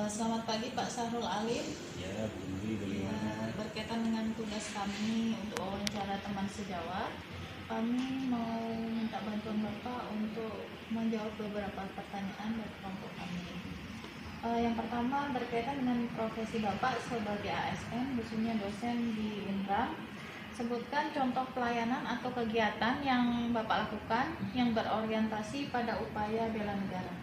Selamat pagi Pak Sahrul Alim. Ya, Bu Nuri, bagaimana? Berkaitan dengan tugas kami untuk wawancara teman sejawat, kami mau minta bantuan Bapak untuk menjawab beberapa pertanyaan dari kelompok kami. Yang pertama berkaitan dengan profesi Bapak sebagai ASN, khususnya dosen di Unram. Sebutkan contoh pelayanan atau kegiatan yang Bapak lakukan yang berorientasi pada upaya bela negara.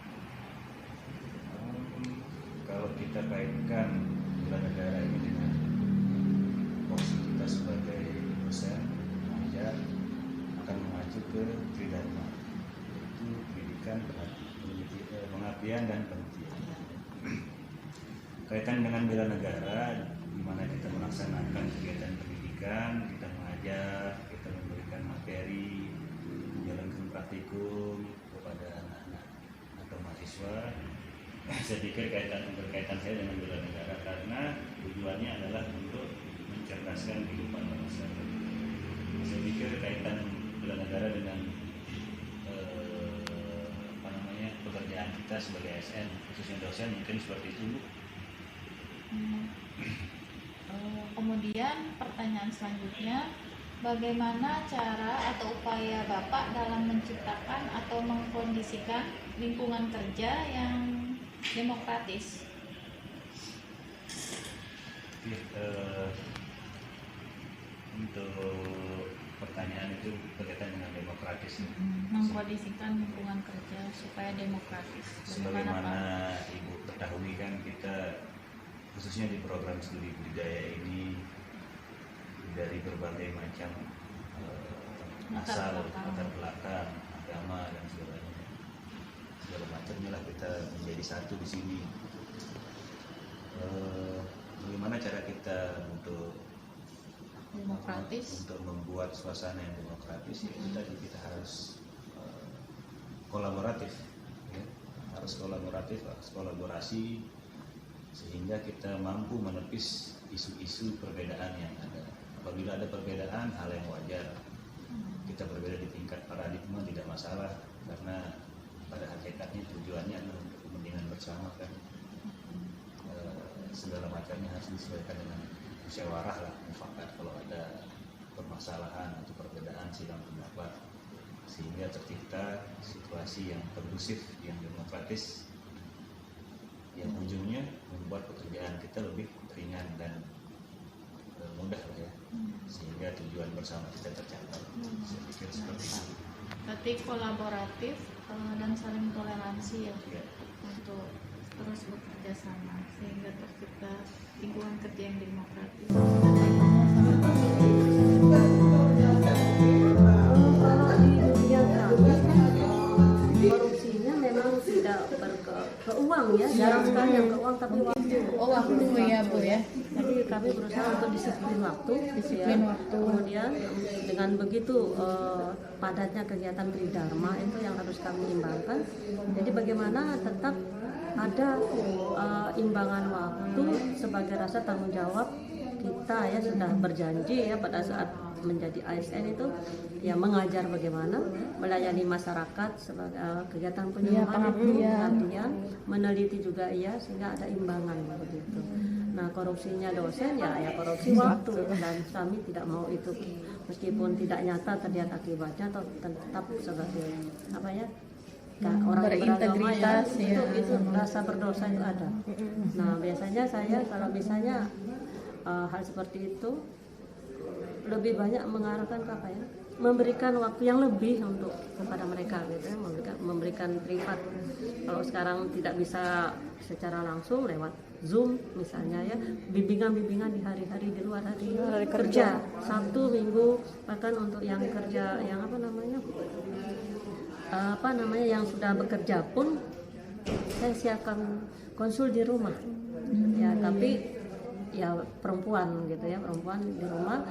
Kalau kita kaitkan bela negara ini dengan porsi kita sebagai dosen pengajar, akan mengacu ke tridharma, yaitu pendidikan, pengabdian dan pengabdian. Kaitan dengan bela negara, di mana kita melaksanakan kegiatan pendidikan, kita mengajar, kita memberikan materi, menjalankan praktikum kepada anak-anak atau mahasiswa. Saya pikir berkaitan saya dengan bela negara karena tujuannya adalah untuk mencerdaskan kehidupan bangsa. Saya pikir kaitan bela negara dengan pekerjaan kita sebagai ASN, khususnya dosen, mungkin seperti itu, Bu. Kemudian pertanyaan selanjutnya, bagaimana cara atau upaya Bapak dalam menciptakan atau mengkondisikan lingkungan kerja yang demokratis? Untuk pertanyaan itu berkaitan dengan demokratis. Mengkondisikan lingkungan kerja supaya demokratis. Sebagaimana Ibu ketahui kan, kita khususnya di program studi budidaya ini dari berbagai macam asal, latar belakang, agama dan segala macamnya lah kita menjadi satu di sini. Bagaimana cara kita untuk demokratis, untuk membuat suasana yang demokratis? Itu tadi kita harus kolaboratif, ya. Harus kolaborasi sehingga kita mampu menepis isu-isu perbedaan yang ada. Apabila ada perbedaan, hal yang wajar. Kita berbeda di tingkat paradigma tidak masalah, karena pada hakikatnya tujuannya adalah untuk kepentingan bersama kan. Segala macamnya harus disesuaikan dengan musyawarah lah, mufakat kalau ada permasalahan atau perbedaan sidang pendapat, sehingga tercipta situasi yang kondusif, yang demokratis, yang ujungnya membuat pekerjaan kita lebih ringan dan mudah lah ya, sehingga tujuan bersama kita tercapai. Saya pikir seperti itu. berarti kolaboratif dan saling toleransi ya, untuk terus bekerja sama sehingga tercipta lingkungan kerja yang demokratis. Korupsinya memang tidak ke uang ya, jarang sekali yang ke uang, tapi waktu. Oh, waktu ya Bu ya. Jadi kami berusaha untuk disiplin waktu, Waktu. Kemudian dengan begitu padatnya kegiatan tridharma itu yang harus kami imbangkan. Jadi bagaimana tetap ada imbangan waktu sebagai rasa tanggung jawab kita ya, sudah berjanji ya pada saat menjadi ASN itu ya mengajar bagaimana melayani masyarakat sebagai kegiatan pengabdian, meneliti juga ya, sehingga ada imbangan begitu. Nah, korupsinya dosen ya korupsi waktu, dan kami tidak mau itu, meskipun tidak nyata terlihat akibatnya, atau tetap sebagai apa ya, orang beragama ya, itu rasa berdosa itu ada. Nah, biasanya saya kalau misalnya hal seperti itu lebih banyak mengarahkan ke apa ya, memberikan waktu yang lebih untuk kepada mereka gitu ya, memberikan privat. Kalau sekarang tidak bisa secara langsung lewat Zoom misalnya ya, bimbingan di hari-hari di luar hari kerja, Sabtu, Minggu, bahkan untuk yang kerja yang apa namanya yang sudah bekerja pun saya siapkan konsul di rumah ya, tapi ya perempuan gitu ya, perempuan di rumah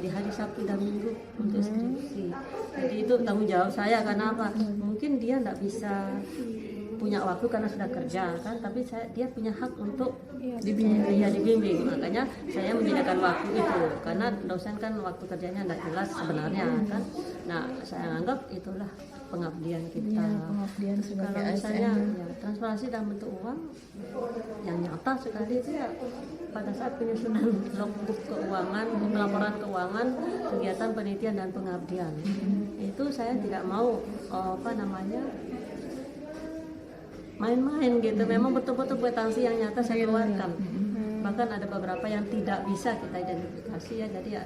di hari Sabtu dan Minggu untuk skripsi. Jadi itu tanggung jawab saya, karena apa? Mungkin dia tidak bisa punya waktu karena sudah kerja kan, tapi dia punya hak untuk dibimbing. Makanya saya menyediakan waktu itu, karena dosen kan waktu kerjanya tidak jelas sebenarnya kan. Nah, saya anggap itulah pengabdian kita. Ya, pengabdian sebagai Kalau misalnya ASN. ya, transparansi dalam bentuk uang yang nyata sekali itu ya pada saat penyusunan logbook keuangan, laporan keuangan, kegiatan penelitian dan pengabdian. Itu saya tidak mau main-main gitu. Memang betul-betul kwitansi yang nyata saya keluarkan. Bahkan ada beberapa yang tidak bisa kita identifikasi ya, jadi ya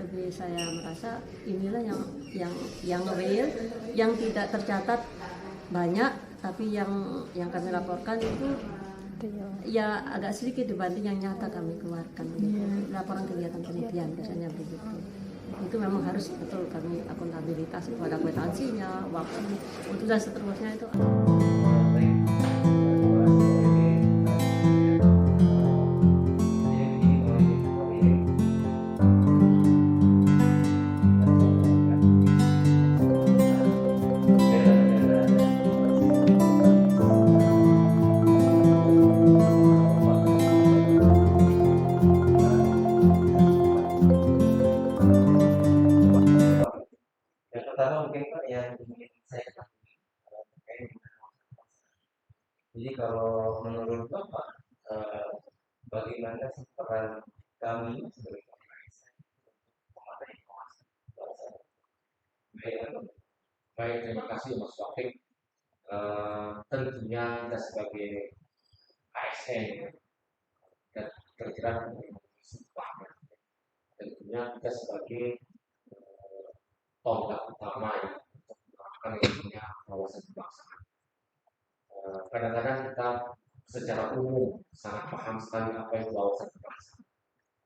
lebih saya merasa inilah yang real, yang tidak tercatat banyak, tapi yang kami laporkan itu ya agak sedikit dibanding yang nyata kami keluarkan gitu. Laporan kegiatan penelitian biasanya begitu. Itu memang harus betul kami akuntabilitas kepada kwitansinya, waktu untuk dan seterusnya itu. Yang pertama mungkin Pak yang ingin saya ketahui terkait dengan kawasan. Jadi kalau menurut Bapak bagaimana sih peran kami sebagai ASN memadai kawasan? Baik, terima kasih Mas Taufik. Tentunya kita sebagai ASN dan kira-kira sumpah, tentunya kita sebagai tonggak utama ya untuk melakukan yang namanya kawasan kebangsaan. Kadang-kadang kita secara umum sangat paham sekali apa itu kawasan kebangsaan.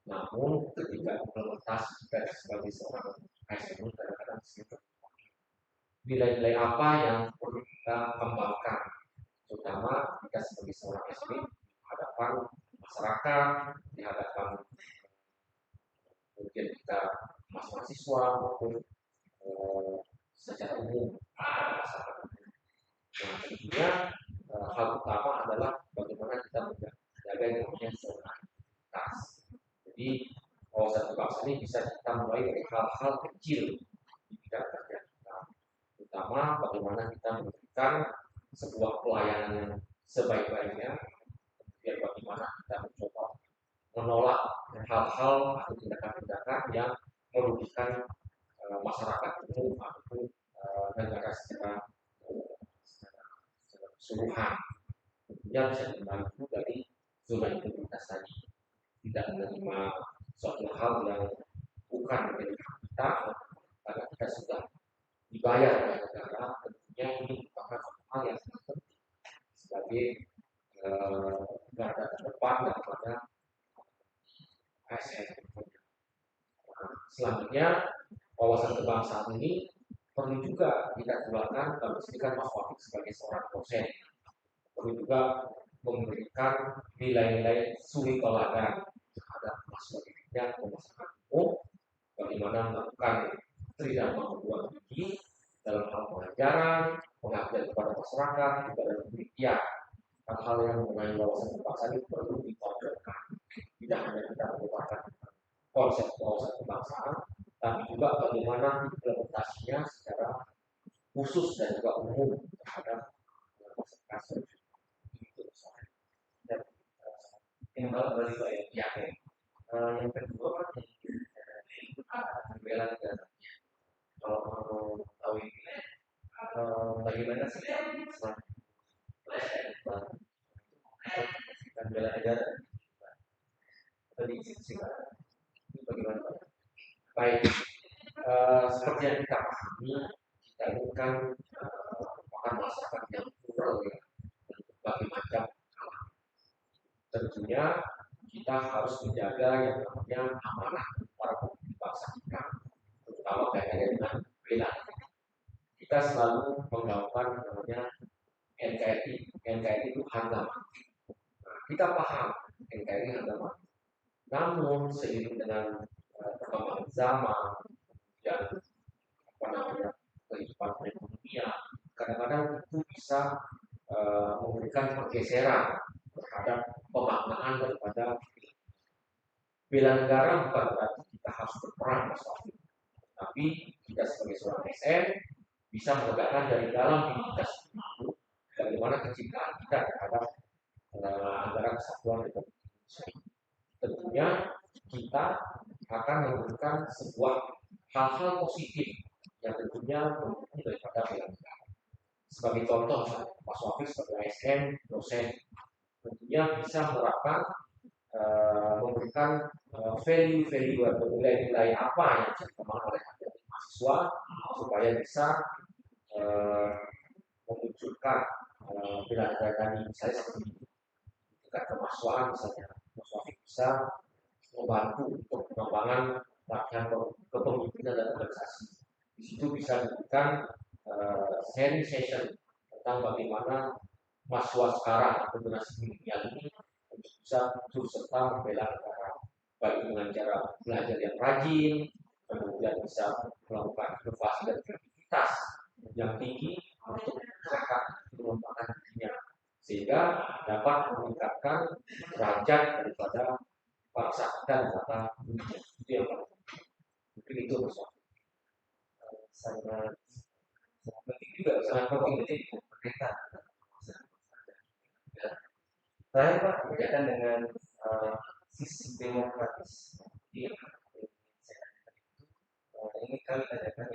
Namun ketika implementasi kita sebagai seorang ASN kadang-kadang sedikit nilai-nilai apa yang perlu kita kembangkan, terutama kita sebagai seorang ASN di hadapan masyarakat, di hadapan mungkin kita mahasiswa maupun secara umum masyarakat. Nah, tentunya hal utama adalah bagaimana kita menjaga yang namanya solidaritas. Jadi kawasan kebangsaan ini bisa kita mulai dari hal-hal kecil di bidang kerja kita, terutama bagaimana kita memberikan sebuah pelayanan yang sebaik-baiknya, kemudian bagaimana kita mencoba menolak hal-hal atau tindakan-tindakan yang merugikan masyarakat umum ataupun negara secara keseluruhan. Tentunya bisa dibantu dari zona integritas tadi, tidak menerima suatu hal yang bukan menjadi hak kita karena kita sudah dibayar oleh negara. Tentunya ini merupakan hal yang sangat penting sebagai garda terdepan daripada ASN. Selanjutnya wawasan kebangsaan ini perlu juga kita keluarkan kalau misalkan Mas Wafik sebagai seorang dosen, perlu juga memberikan nilai-nilai suri teladan terhadap masyarakat pemasaran umum, bagaimana melakukan tridharma perguruan tinggi dalam hal pengajaran, pengabdian kepada masyarakat, juga dalam penelitian. Hal-hal yang mengenai wawasan kebangsaan itu perlu ditonjolkan. Tidak hanya kita merupakan konsep wawasan kebangsaan, tapi juga bagaimana implementasinya secara khusus dan juga umum terhadap masyarakat. Dan yang balik Pak ya. Yang kedua kan pembela negara. Kalau mau tahu ini, bagaimana sih pembela negara? Tadi sih bagaimana Pak? Baik, seperti yang kita pahami, kita ini kan merupakan masyarakat yang plural ya, berbagai macam kalangan. Tentunya kita harus menjaga yang namanya amanah para pemimpin bangsa kita, terutama kaitannya dengan bela. Kita selalu menggaungkan namanya NKRI. NKRI itu harga mati. Nah, kita paham NKRI harga mati. Namun seiring dengan perkembangan zaman dan kehidupan perekonomian, kadang-kadang itu bisa memberikan pergeseran terhadap pemaknaan daripada bela negara. Bukan berarti kita harus berperang, tapi kita sebagai seorang ASN bisa menegakkan dari dalam diri kita sendiri bagaimana kecintaan kita terhadap negara kesatuan Republik Indonesia. Tentunya kita akan memberikan sebuah hal-hal positif yang tentunya mendukung daripada bela negara. Sebagai contoh, Mas Wafik sebagai ASN, dosen, tentunya bisa menerapkan memberikan value-value atau nilai-nilai apa yang bisa dikembangkan oleh mahasiswa supaya bisa memunculkan bela negara tadi, misalnya seperti tingkat kemahasiswaan, misalnya Mas Wafik bisa membantu untuk pengembangan latihan kepemimpinan dan organisasi. Di situ bisa diberikan sharing session tentang bagaimana mahasiswa sekarang atau generasi milenial ini untuk bisa turut serta membela negara, baik dengan cara belajar yang rajin, kemudian bisa melakukan inovasi dan kreativitas yang tinggi untuk mereka mengembangkan dirinya, sehingga dapat meningkatkan derajat daripada bangsa kita dan mata dunia. Itu yang paling mungkin itu Mas. Sangat penting juga, sangat penting jadi pemerintah. Saya Pak berkaitan dengan sistem demokratis di Indonesia. Ini kami tanyakan